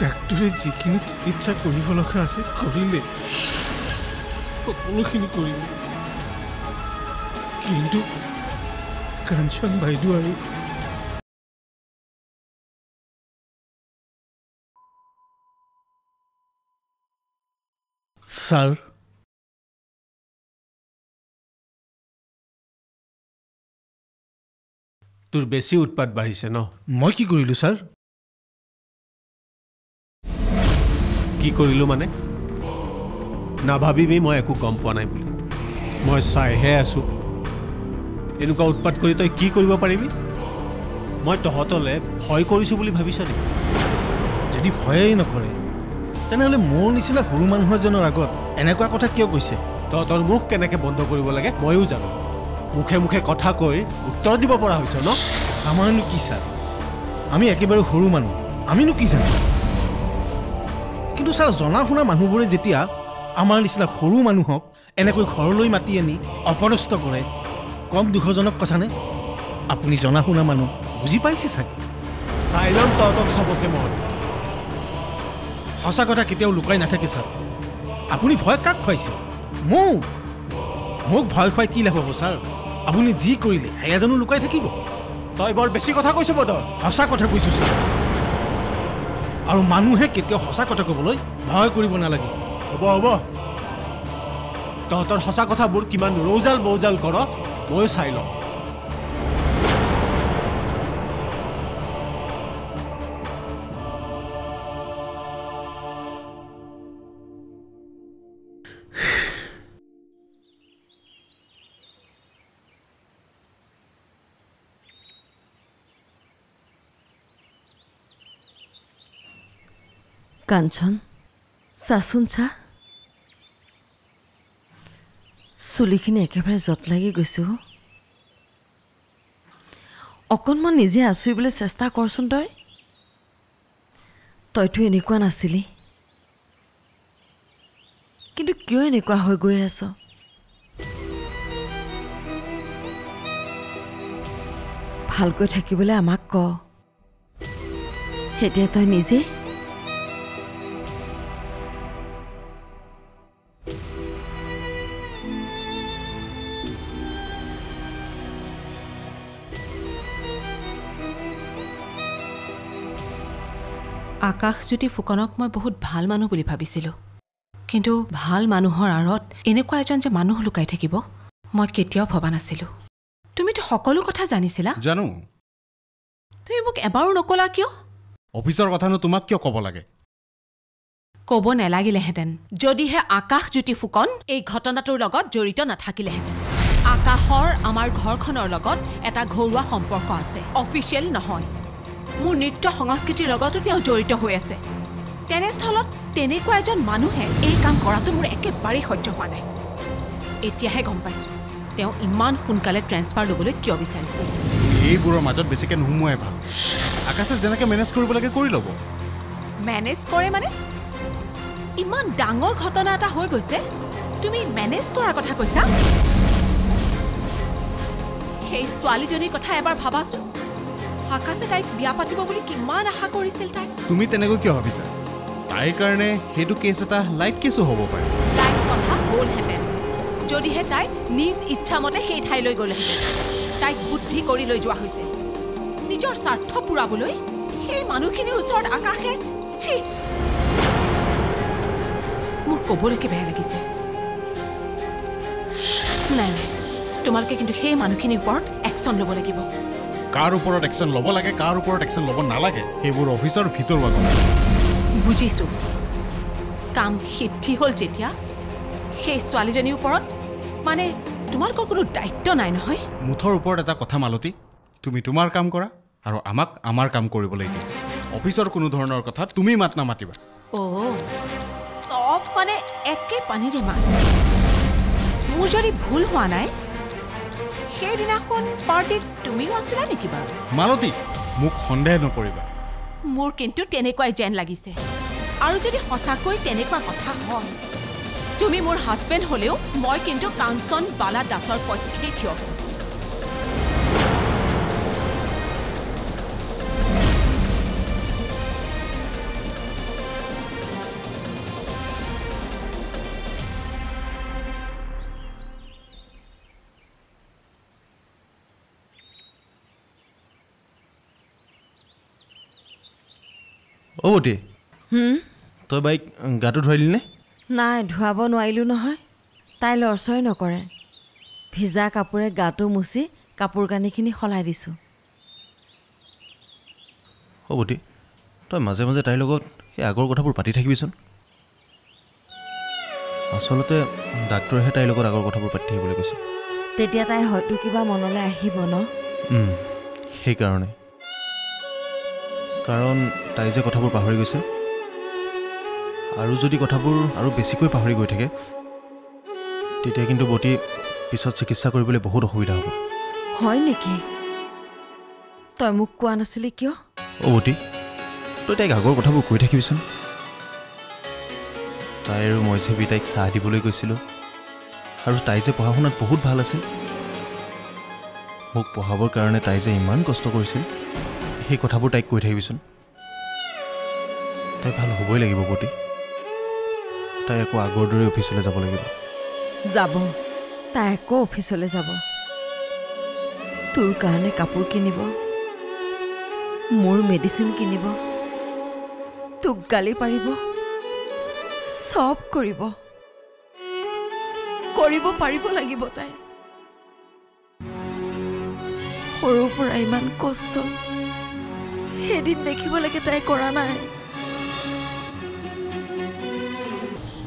ডাক্তৰে যিখিনি চিকিৎসা কৰিব লগা আছে কৰিলে, সকলোখিনি কৰিলে, কিন্তু কাঞ্চন বাইদেউ আৰু ছাৰ, তোৰ বেছি উৎপাত বাঢ়িছে ন? মই কি কৰিলোঁ ছাৰ? কি কৰিলোঁ মানে? নাভাবিবি মই একো গম পোৱা নাই বুলি। মই চাইহে আছোঁ। এনেকুৱা উৎপাত কৰি তই কি কৰিব পাৰিবি? মই তহঁতলৈ ভয় কৰিছোঁ বুলি ভাবিছ নেকি? যদি ভয়েই নকৰে তেনেহ'লে মোৰ নিচিনা সৰু মানুহ এজনৰ আগত এনেকুৱা কথা কিয় কৈছে? তহঁতৰ মুখ কেনেকৈ বন্ধ কৰিব লাগে ময়ো জানো। মুখে মুখে কথা কৈ উত্তৰ দিব পৰা হৈছ ন? আমাৰনো কি ছাৰ, আমি একেবাৰে সৰু মানুহ, আমিনো কি জানো? কিন্তু ছাৰ, জনা শুনা মানুহবোৰে যেতিয়া আমাৰ নিচিনা সৰু মানুহক এনেকৈ ঘৰলৈ মাতি আনি অপদস্থ কৰে, কম দুখজনক কথানে? আপুনি জনা শুনা মানুহ, বুজি পাইছে চাগে? চাই ল'ম তহঁতক চবকে মই। সঁচা কথা কেতিয়াও লুকাই নাথাকে ছাৰ। আপুনি ভয় কাক খুৱাইছে? মোক ভয় খুৱাই কি লাভ হ'ব ছাৰ? আপুনি যি কৰিলে সেয়া জানো লুকাই থাকিব? তই বৰ বেছি কথা কৈছ বদল। সঁচা কথা কৈছোঁ ছাৰ, আৰু মানুহে কেতিয়াও সঁচা কথা ক'বলৈ ভয় কৰিব নালাগে। হ'ব হ'ব, তহঁতৰ সঁচা কথাবোৰ কিমান ৰৌজাল মৌজাল কৰ ময়ো চাই লওঁ। কাঞ্চন, চাচোন চা, চুলিখিনি একেবাৰে জট লাগি গৈছো। অকণমান নিজে আঁচুৰিবলৈ চেষ্টা কৰচোন। তইতো এনেকুৱা নাছিলি, কিন্তু কিয় এনেকুৱা হৈ গৈ আছ? ভালকৈ থাকিবলৈ আমাক ক। এতিয়া তই নিজে আকাশজ্যোতি ফুকনক মই বহুত ভাল মানুহ বুলি ভাবিছিলোঁ, কিন্তু ভাল মানুহৰ আঁৰত এনেকুৱা এজন যে মানুহ লুকাই থাকিব মই কেতিয়াও ভবা নাছিলোঁ। তুমিতো সকলো কথা জানিছিলা। জানো। তুমি মোক এবাৰো নকলা কিয়? অফিচৰ কথানো তোমাক কিয় ক'ব লাগে? ক'ব নালাগিলেহেঁতেন যদিহে আকাশজ্যোতি ফুকন এই ঘটনাটোৰ লগত জড়িত নাথাকিলেহেঁতেন। আকাশৰ আমাৰ ঘৰখনৰ লগত এটা ঘৰুৱা সম্পৰ্ক আছে, অফিচিয়েল নহয়। মোৰ নৃত্য সংস্কৃতিৰ লগতো তেওঁ জড়িত হৈ আছে। তেনেস্থলত তেনেকুৱা এজন মানুহে এই কাম কৰাটো মোৰ একেবাৰেই সহ্য হোৱা নাই। এতিয়াহে গম পাইছোঁ তেওঁ ইমান সোনকালে ট্ৰেন্সফাৰ ল'বলৈ কিয় বিচাৰিছিল। এইবোৰৰ মাজত বেছিকৈ নোসোমোৱাই ভাল। আকাশে যেনেকৈ মেনেজ কৰিব লাগে কৰি ল'ব। মেনেজ কৰে মানে? ইমান ডাঙৰ ঘটনা এটা হৈ গৈছে, তুমি মেনেজ কৰাৰ কথা কৈছা? সেই ছোৱালীজনীৰ কথা এবাৰ ভাবাচোন। আকাশে তাইক বিয়া পাতিব বুলি কিমান আশা কৰিছিল তাই। তুমি তেনেকৈ কিয় ভাবিছা? তাইৰ কাৰণে সেইটো কেছ এটা লাইট কেছো হ'ব পাৰে। লাইট কথা হ'লহেঁতেন যদিহে তাই নিজ ইচ্ছামতে সেই ঠাইলৈ গ'লেহেঁতেন। তাইক বুদ্ধি কৰি লৈ যোৱা হৈছে নিজৰ স্বাৰ্থ পূৰাবলৈ। সেই মানুহখিনিৰ ওচৰত আকাশে ছি, মোৰ ক'বলৈকে বেয়া লাগিছে। নাই নাই, তোমালোকে কিন্তু সেই মানুহখিনিৰ ওপৰত একশ্যন ল'ব লাগিব। কাৰ ওপৰত একশ্যন ল'ব লাগে, কাৰ ওপৰত একশ্যন ল'ব নালাগে, সেইবোৰ অফিচৰ ভিতৰুৱা কথা। বুজিছোঁ। কাম সিদ্ধি হ'ল যেতিয়া সেই ছোৱালীজনীৰ ওপৰত মানে তোমালোকৰ কোনো দায়িত্ব নাই নহয়? মুঠৰ ওপৰত এটা কথা মালতী, তুমি তোমাৰ কাম কৰা আৰু আমাক আমাৰ কাম কৰিবলৈ দিয়া। অফিচৰ কোনো ধৰণৰ কথা তুমি মাত নামাতিবা। চব মানে একে পানীৰে মাছ। মোৰ যদি ভুল হোৱা নাই সেইদিনাখন পাৰ্টিত তুমিও আছিলা নেকি বাৰু? মালতী, মোক সন্দেহ নকৰিবা। মোৰ কিন্তু তেনেকুৱাই যেন লাগিছে। আৰু যদি সঁচাকৈ তেনেকুৱা কথা হয়, তুমি মোৰ হাজবেণ্ড হ'লেও মই কিন্তু কাঞ্চন বালা দাসৰ পক্ষেই থিয় হ'ম। অ' বটি তই বাইক গাটো ধুৱাইলি নে? নাই ধুৱাব নোৱাৰিলোঁ নহয়। তাই লৰচৰ নকৰে। ভিজা কাপোৰে গাটো মুচি কাপোৰ কানিখিনি সলাই দিছোঁ। অ' বটি তই মাজে মাজে তাইৰ লগত সেই আগৰ কথাবোৰ পাতি থাকিবিচোন। আচলতে ডাক্তৰেহে তাইৰ লগত আগৰ কথাবোৰ পাতি থাকিবলৈ কৈছে। তেতিয়া তাই হয়তো কিবা মনলৈ আহিব ন? সেইকাৰণে কাৰণ তাই যে কথাবোৰ পাহৰি গৈছে, আৰু যদি কথাবোৰ আৰু বেছিকৈ পাহৰি গৈ থাকে তেতিয়া কিন্তু বটি পিছত চিকিৎসা কৰিবলৈ বহুত অসুবিধা হ'ব। হয় নেকি? তই মোক কোৱা নাছিলি কিয়? অ' বটি তই তাইক আগৰ কথাবোৰ কৈ থাকিবিচোন। তাই আৰু মই যে তাইক চাহ দিবলৈ গৈছিলোঁ, আৰু তাই যে পঢ়া শুনাত বহুত ভাল আছিল। মোক পঢ়াবৰ কাৰণে তাই যে ইমান কষ্ট কৰিছিল, সেই কথাবোৰ তাইক কৈ থাকিবিচোন। তাই ভাল হ'বই লাগিব বটি। তাই আকৌ আগৰ দৰে অফিচলৈ যাব লাগিব। যাব। তাই আকৌ অফিচলৈ যাব। তোৰ কাৰণে কাপোৰ কিনিব, মোৰ মেডিচিন কিনিব, তোক গালি পাৰিব, চব কৰিব পাৰিব লাগিব তাই। সৰুৰ পৰা ইমান কষ্ট এদিন দেখিবলৈকে তাই কৰা নাই।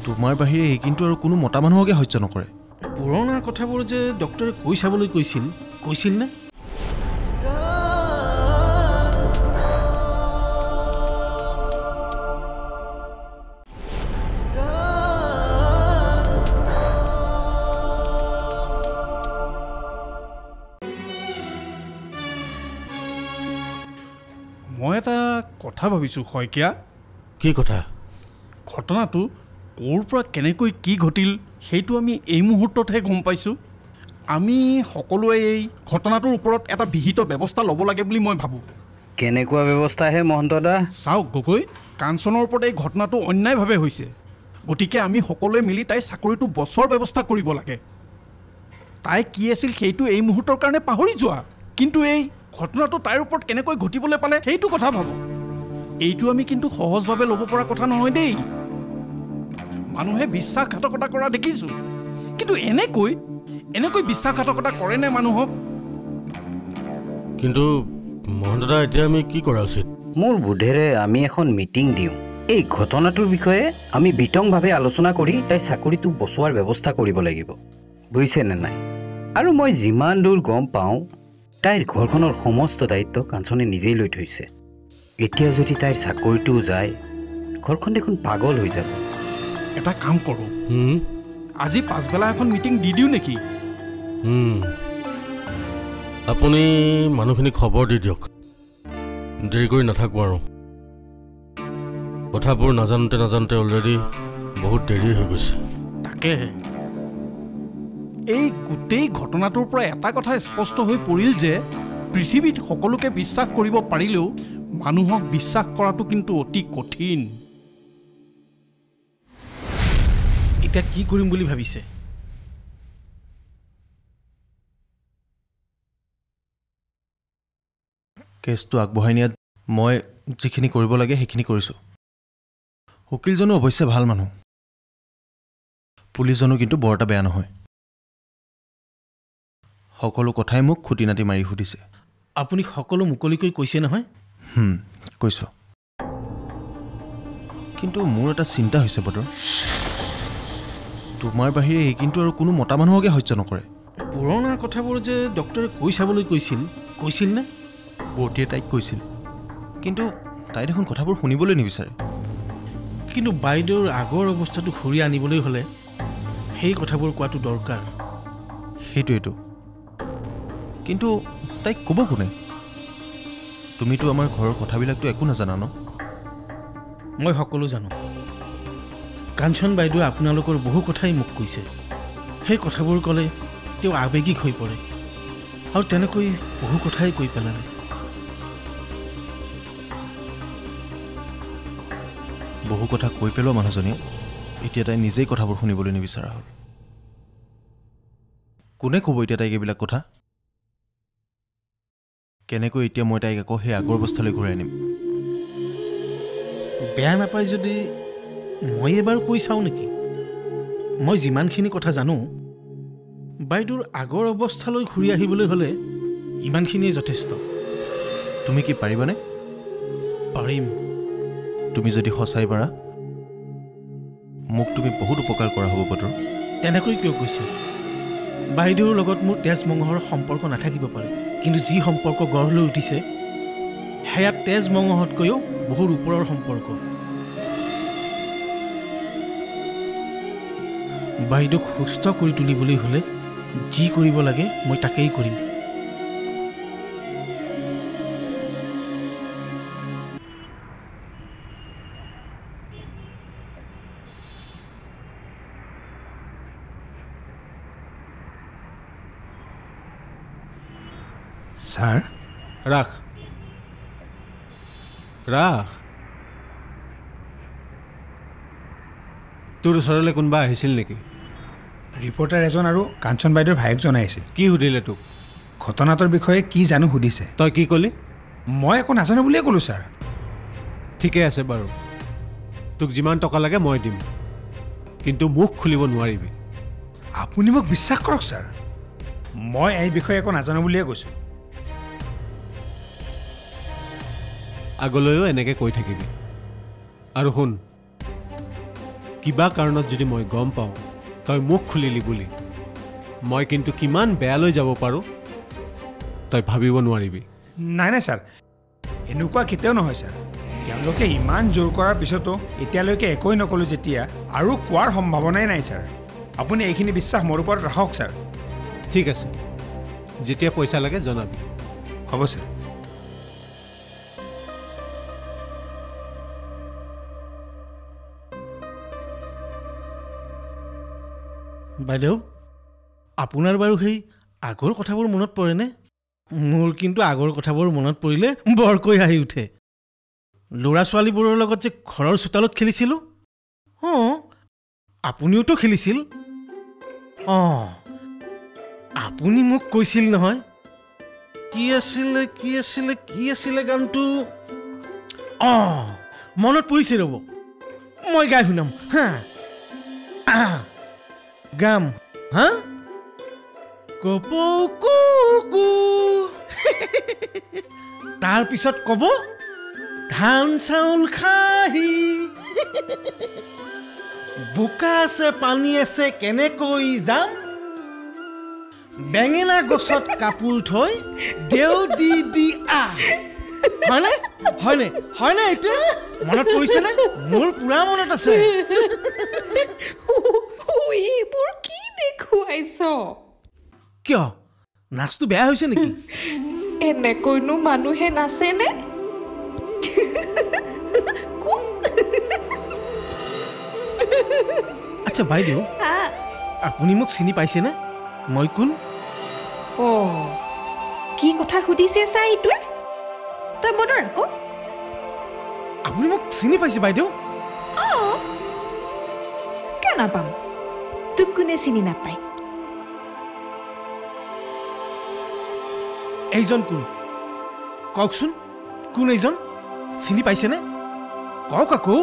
তোমাৰ বাহিৰে এই কিন্তু আৰু কোনো মতা মানুহকে সহ্য নকৰে। পুৰণা কথাবোৰ যে ডক্টৰে কৈ চাবলৈ কৈছিল নে? মই এটা কথা ভাবিছোঁ শইকীয়া। কি কথা? ঘটনাটো ক'ৰ পৰা কেনেকৈ কি ঘটিল সেইটো আমি এই মুহূৰ্ততহে গম পাইছোঁ। আমি সকলোৱে এই ঘটনাটোৰ ওপৰত এটা বিহিত ব্যৱস্থা ল'ব লাগে বুলি মই ভাবোঁ। কেনেকুৱা ব্যৱস্থাহে মহন্ত দা? চাওক গগৈ, কাঞ্চনৰ ওপৰত এই ঘটনাটো অন্যায়ভাৱে হৈছে। গতিকে আমি সকলোৱে মিলি তাইৰ চাকৰিটো বচোৱাৰ ব্যৱস্থা কৰিব লাগে। তাই কি আছিল সেইটো এই মুহূৰ্তৰ কাৰণে পাহৰি যোৱা, কিন্তু এই ঘটনাটো তাইৰ ওপৰত কেনেকৈ ঘটিবলৈ পালে সেইটো কথা ভাবোঁ। এইটো আমি কিন্তু সহজভাৱে ল'ব পৰা কথা নহয় দেই। মানুহে বিশ্বাসঘাতকতা কৰা দেখিছোঁ, কিন্তু এনেকৈ বিশ্বাসঘাতকতা কৰেনে মানুহক? কিন্তু মহন্ত দা, এতিয়া আমি কি কৰা উচিত? মোৰ বোধেৰে আমি এখন মিটিং দিওঁ। এই ঘটনাটোৰ বিষয়ে আমি বিতংভাৱে আলোচনা কৰি তাইৰ চাকৰিটো বচোৱাৰ ব্যৱস্থা কৰিব লাগিব, বুজিছেনে নাই? আৰু মই যিমান দূৰ গম পাওঁ, তাইৰ ঘৰখনৰ সমস্ত দায়িত্ব কাঞ্চনে নিজেই লৈ থৈছে। এতিয়া যদি তাইৰ চাকৰিটোও যায়, ঘৰখন দেখোন পাগল হৈ যাব। এটা কাম কৰোঁ, আজি পাছবেলা এখন মিটিং দি দিওঁ নেকি? আপুনি মানুহখিনি খবৰ দি দিয়ক, দেৰি কৰি নাথাকোঁ আৰু। কথাবোৰ নাজানোতে অলৰেডি বহুত দেৰি হৈ গৈছে। তাকেহে এই গোটেই ঘটনাটোৰ পৰা এটা কথা স্পষ্ট হৈ পৰিল যে পৃথিৱীত সকলোকে বিশ্বাস কৰিব পাৰিলেও মানুহক বিশ্বাস কৰাটো কিন্তু অতি কঠিন। এতিয়া কি কৰিম বুলি ভাবিছে? কেছটো আগবঢ়াই নিয়াত মই যিখিনি কৰিব লাগে সেইখিনি কৰিছোঁ। উকিলজনো অৱশ্যে ভাল মানুহ, পুলিচজনো কিন্তু বৰ এটা বেয়া নহয়। সকলো কথাই মোক খুটি নাটি মাৰি সুধিছে। আপুনি সকলো মুকলিকৈ কৈছে নহয়? কৈছোঁ, কিন্তু মোৰ এটা চিন্তা হৈছে বতৰ। তোমাৰ বাহিৰে এই কিন্তু আৰু কোনো মতা মানুহকে সহ্য নকৰে। পুৰণা কথাবোৰ যে ডক্টৰে কৈ চাবলৈ কৈছিল নে? বটিয়ে তাইক কৈছিল, কিন্তু তাই দেখোন কথাবোৰ শুনিবলৈ নিবিচাৰে। কিন্তু বাইদেউৰ আগৰ অৱস্থাটো ঘূৰি আনিবলৈ হ'লে সেই কথাবোৰ কোৱাটো দৰকাৰ। সেইটোৱেতো, কিন্তু তাইক ক'ব কোনে? তুমিতো আমাৰ ঘৰৰ কথাবিলাকতো একো নাজানা ন? মই সকলো জানো। কাঞ্চন বাইদেৱে আপোনালোকৰ বহু কথাই মোক কৈছে। সেই কথাবোৰ ক'লে তেওঁ আৱেগিক হৈ পৰে, আৰু তেনেকৈ বহু কথাই কৈ পেলালে। বহু কথা কৈ পেলোৱা মানুহজনীয়ে এতিয়া তাই নিজেই কথাবোৰ শুনিবলৈ নিবিচৰা হ'ল। কোনে ক'ব এতিয়া তাইক এইবিলাক কথা? কেনেকৈ এতিয়া মই তাইক আকৌ সেই আগৰ অৱস্থালৈ ঘূৰাই আনিম? বেয়া নাপায় যদি মই এবাৰ কৈ চাওঁ নেকি? মই যিমানখিনি কথা জানো বাইদেউৰ আগৰ অৱস্থালৈ ঘূৰি আহিবলৈ হ'লে ইমানখিনিয়ে যথেষ্ট। তুমি কি পাৰিবানে? পাৰিম। তুমি যদি সঁচাই পাৰা মোক তুমি বহুত উপকাৰ কৰা হ'ব বতৰ। তেনেকৈ কিয় কৈছে? বাইদেউৰ লগত মোৰ তেজ মঙহৰ সম্পৰ্ক নাথাকিব পাৰে, কিন্তু যি সম্পৰ্ক গঢ় লৈ উঠিছে সেয়া তেজ মঙহতকৈও বহুত ওপৰৰ সম্পৰ্ক। বাইদেউক সুস্থ কৰি তুলিবলৈ হ'লে যি কৰিব লাগে মই তাকেই কৰিম। ছাৰ ৰাখ ৰাখ। তোৰ ওচৰলৈ কোনোবা আহিছিল নেকি? ৰিপৰ্টাৰ এজন আৰু কাঞ্চন বাইদেউৰ ভায়েকজন আহিছিল। কি সুধিলে তোক? ঘটনাটোৰ বিষয়ে কি জানো সুধিছে। তই কি ক'লি? মই একো নাজানো বুলিয়ে ক'লোঁ ছাৰ। ঠিকে আছে বাৰু, তোক যিমান টকা লাগে মই দিম, কিন্তু মুখ খুলিব নোৱাৰিবি। আপুনি মোক বিশ্বাস কৰক ছাৰ, মই এই বিষয়ে একো নাজানো বুলিয়ে কৈছোঁ। আগলৈও এনেকৈ কৈ থাকিবি। আৰু শুন, কিবা কাৰণত যদি মই গম পাওঁ তই মুখ খুলিলি বুলি, মই কিন্তু কিমান বেয়ালৈ যাব পাৰোঁ তই ভাবিব নোৱাৰিবি। নাই নাই ছাৰ, এনেকুৱা কেতিয়াও নহয় ছাৰ। তেওঁলোকে ইমান জোৰ কৰাৰ পিছতো এতিয়ালৈকে একোৱেই নক'লোঁ যেতিয়া, আৰু কোৱাৰ সম্ভাৱনাই নাই ছাৰ। আপুনি এইখিনি বিশ্বাস মোৰ ওপৰত ৰাখক ছাৰ। ঠিক আছে, যেতিয়া পইচা লাগে জনাবি। হ'ব ছাৰ। বাইদেউ, আপোনাৰ বাৰু সেই আগৰ কথাবোৰ মনত পৰেনে? মোৰ কিন্তু আগৰ কথাবোৰ মনত পৰিলে বৰকৈ হাঁহি উঠে। ল'ৰা ছোৱালীবোৰৰ লগত যে ঘৰৰ চোতালত খেলিছিলোঁ। অঁ, আপুনিওতো খেলিছিল। অঁ, আপুনি মোক কৈছিল নহয়, কি আছিলে গানটো? অঁ, মনত পৰিছে, ৰ'ব মই গাই শুনাম হা। গাম হা। কপৌ তাৰ পিছত ক'ব ধান চাউল খাহি, বোকা আছে পানী আছে কেনেকৈ যাম, বেঙেনা গছত কাপোৰ থৈ দেও দি আহ। হয়নে হয়নে হয়নে? এইটোৱে মনত পৰিছেনে? মোৰ পুৰা মনত আছে। এইবোৰ কি দেখুৱাইছ? কিয়, নাচটো বেয়া হৈছে নেকি? এনেকৈনো মানুহে নাচেনে? আচ্ছা বাইদেউ, আপুনি মোক চিনি পাইছেনে? মই কোন? অঁ, কি কথা সুধিছে চা এইটোৱে? তই বদৰ আকৌ। আপুনি মোক চিনি পাইছে বাইদেউ? অঁ, কিয় নাপাম? তোক কোনে চিনি নাপায়? এইজন কোন কওকচোন? কোন এইজন? চিনি পাইছেনে? কওক আকৌ।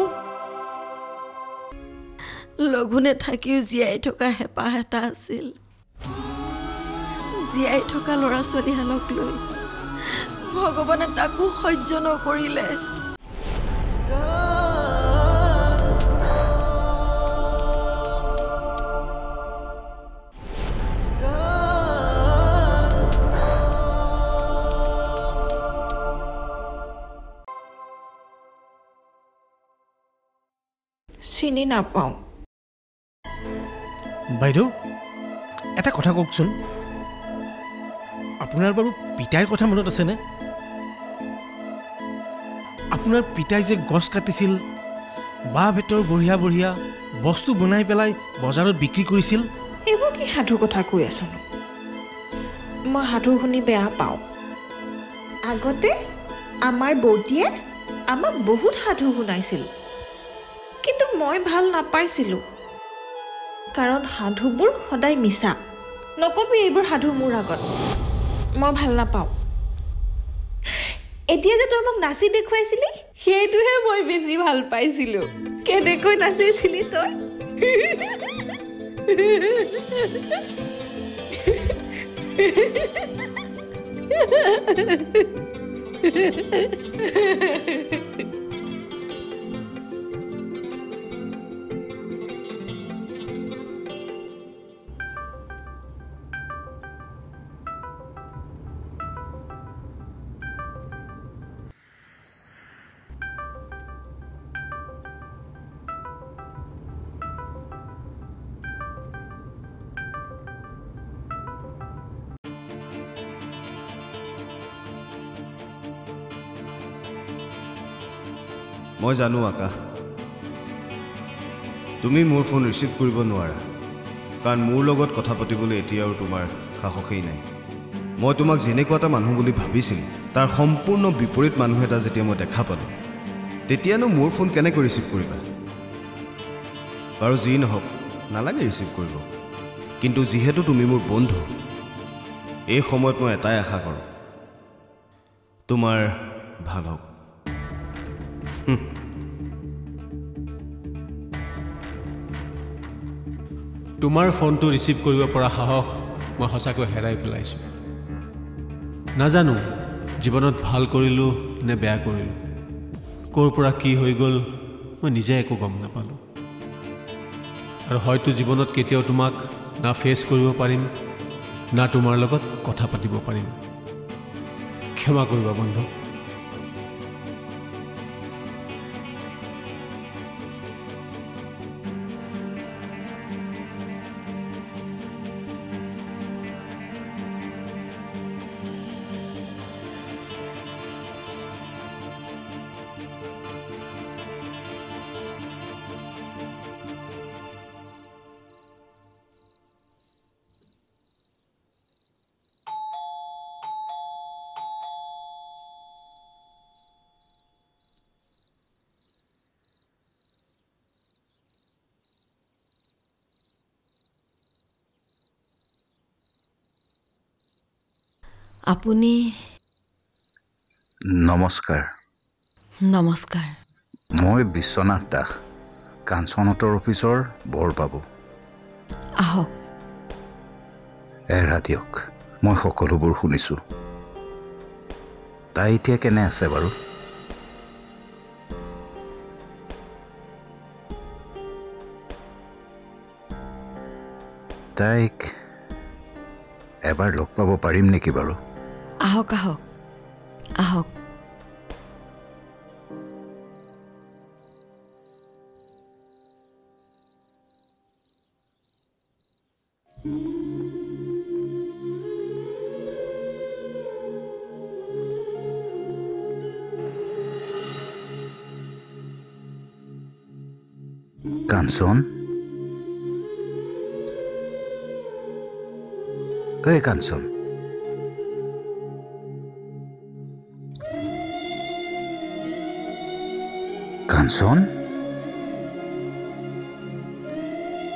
লঘোণে থাকিও জীয়াই থকা হেঁপাহ এটা আছিল। জীয়াই থকা ল'ৰা ছোৱালীহালক লৈ ভগৱানে তাকো সহ্য নকৰিলে। চিনি নাপাওঁ। বাইদেউ, এটা কথা কওকচোন, আপোনাৰ বাৰু পিতাইৰ কথা মনত আছেনে? আপোনাৰ পিতাই যে গছ কাটিছিল, বাঁহ বেতৰ বঢ়িয়া বঢ়িয়া বস্তু বনাই পেলাই বজাৰত বিক্ৰী কৰিছিল। এইবোৰ কি সাধু কথা কৈ আছো? মই সাধু শুনি বেয়া পাওঁ। আগতে আমাৰ বৌতীয়ে আমাক বহুত সাধু শুনাইছিল, কিন্তু মই ভাল নাপাইছিলোঁ, কাৰণ সাধুবোৰ সদায় মিছা। নকবি এইবোৰ সাধু মোৰ আগত, মই ভাল নাপাওঁ। এতিয়া যে তই মোক নাচি দেখুৱাইছিলি সেইটোহে মই বেছি ভাল পাইছিলোঁ কেনেকৈ নাচিছিলি তই মই জানো আকাশ তুমি মোৰ ফোন ৰিচিভ কৰিব নোৱাৰা কাৰণ মোৰ লগত কথা পাতিবলৈ এতিয়াও তোমাৰ সাহসেই নাই মই তোমাক যেনেকুৱা এটা মানুহ বুলি ভাবিছিলোঁ তাৰ সম্পূৰ্ণ বিপৰীত মানুহ এটা যেতিয়া মই দেখা পালোঁ তেতিয়ানো মোৰ ফোন কেনেকৈ ৰিচিভ কৰিবা বাৰু যি নহওক নালাগে ৰিচিভ কৰিব কিন্তু যিহেতু তুমি মোৰ বন্ধু এই সময়ত মই এটাই আশা কৰোঁ তোমাৰ ভাল হওক তোমাৰ ফোনটো ৰিচিভ কৰিব পৰা সাহস মই সঁচাকৈ হেৰাই পেলাইছোঁ নাজানো জীৱনত ভাল কৰিলোঁ নে বেয়া কৰিলোঁ ক'ৰ পৰা কি হৈ গ'ল মই নিজে একো গম নাপালোঁ আৰু হয়তো জীৱনত কেতিয়াও তোমাক না ফেচ কৰিব পাৰিম না তোমাৰ লগত কথা পাতিব পাৰিম ক্ষমা কৰিবা বন্ধু আপুনি নমস্কাৰ নমস্কাৰ মই বিশ্বনাথ দাস কাঞ্চনহঁতৰ অফিচৰ বৰবাবু আহক এৰা দিয়ক মই সকলোবোৰ শুনিছোঁ তাই এতিয়া কেনে আছে বাৰু তাইক এবাৰ লগ পাব পাৰিম নেকি বাৰু আহক আহক আহক কাঞ্চন এই কাঞ্চন কাঞ্চন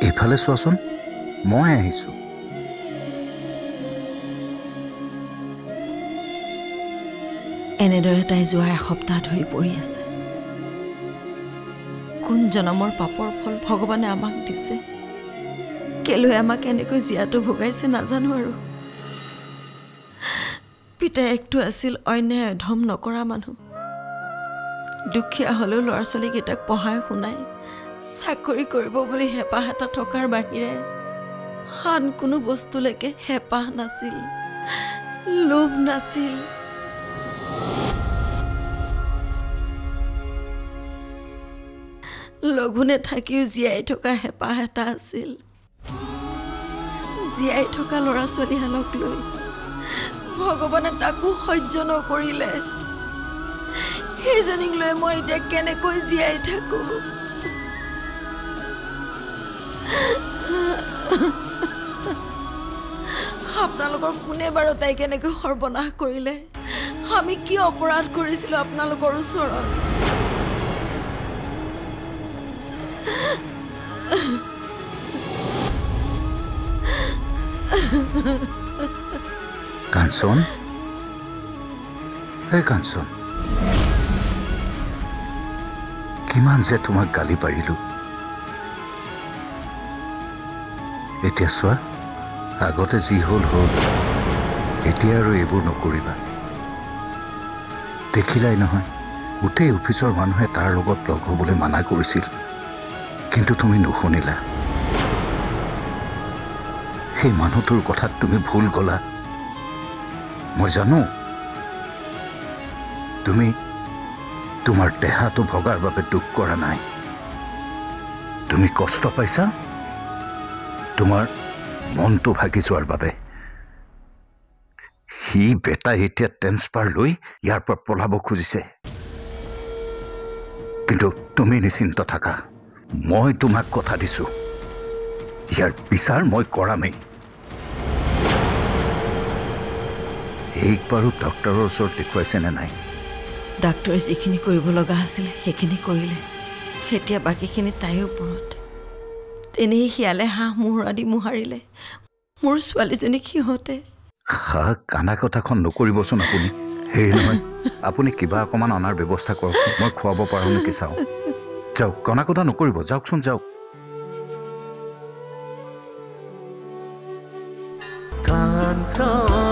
এইফালে চোৱাচোন মই আহিছোঁ এনেদৰে তাই যোৱা এসপ্তাহ ধৰি পৰি আছে কোন জনমৰ পাপৰ ফল ভগৱানে আমাক দিছে কেলৈ আমাক এনেকৈ জীয়াটো ভোগাইছে নাজানো আৰু পিতায়েকটো আছিল অন্যায় অধম নকৰা মানুহ দুখীয়া হ'লেও ল'ৰা ছোৱালীকেইটাক পঢ়াই শুনাই চাকৰি কৰিব বুলি হেঁপাহ এটা থকাৰ বাহিৰে আন কোনো বস্তুলৈকে হেঁপাহ নাছিল লোভ নাছিল লঘোণে থাকিও জীয়াই থকা হেঁপাহ এটা আছিল জীয়াই থকা ল'ৰা ছোৱালীহালক লৈ ভগৱানে তাকো সহ্য নকৰিলে সেইজনীক লৈ মই এতিয়া কেনেকৈ জীয়াই থাকো আপোনালোকৰ কোনে বাৰু তাই কেনেকৈ সৰ্বনাশ কৰিলে আমি কি অপৰাধ কৰিছিলোঁ আপোনালোকৰ ওচৰত কাঞ্চন এই কাঞ্চন কিমান যে তোমাক গালি পাৰিলো এতিয়া চোৱা আগতে যি হ'ল হ'ল এতিয়া আৰু এইবোৰ নকৰিবা দেখিলাই নহয় গোটেই অফিচৰ মানুহে তাৰ লগত লগ হ'বলৈ মানা কৰিছিল কিন্তু তুমি নুশুনিলা সেই মানুহটোৰ কথাত তুমি ভুল গলা মই জানো তুমি তোমাৰ দেহাটো ভগাৰ বাবে দুখ কৰা নাই তুমি কষ্ট পাইছা তোমাৰ মনটো ভাগি যোৱাৰ বাবে সি বেটাই এতিয়া ট্ৰেন্সফাৰ লৈ ইয়াৰ পৰা পলাব খুজিছে কিন্তু তুমি নিশ্চিন্ত থাকা মই তোমাক কথা দিছো ইয়াৰ বিচাৰ মই কৰামেই একবাৰো ডক্টৰৰ ওচৰত দেখুৱাইছেনে নাই ডাক্তৰে যিখিনি কৰিব লগা আছিলে সেইখিনি কৰিলে এতিয়া বাকীখিনি তাইৰ ওপৰত তেনেই শিয়ালে হাঁহ মোহৰা দি মোহাৰিলে মোৰ ছোৱালীজনীক সিহঁতে কানা কথাখন নকৰিবচোন আপুনি হেৰি নহয় আপুনি কিবা অকণমান অনাৰ ব্যৱস্থা কৰকচোন মই খুৱাব পাৰোঁ নেকি চাওঁ যাওক কণা কথা নকৰিব যাওকচোন যাওক কাঞ্চন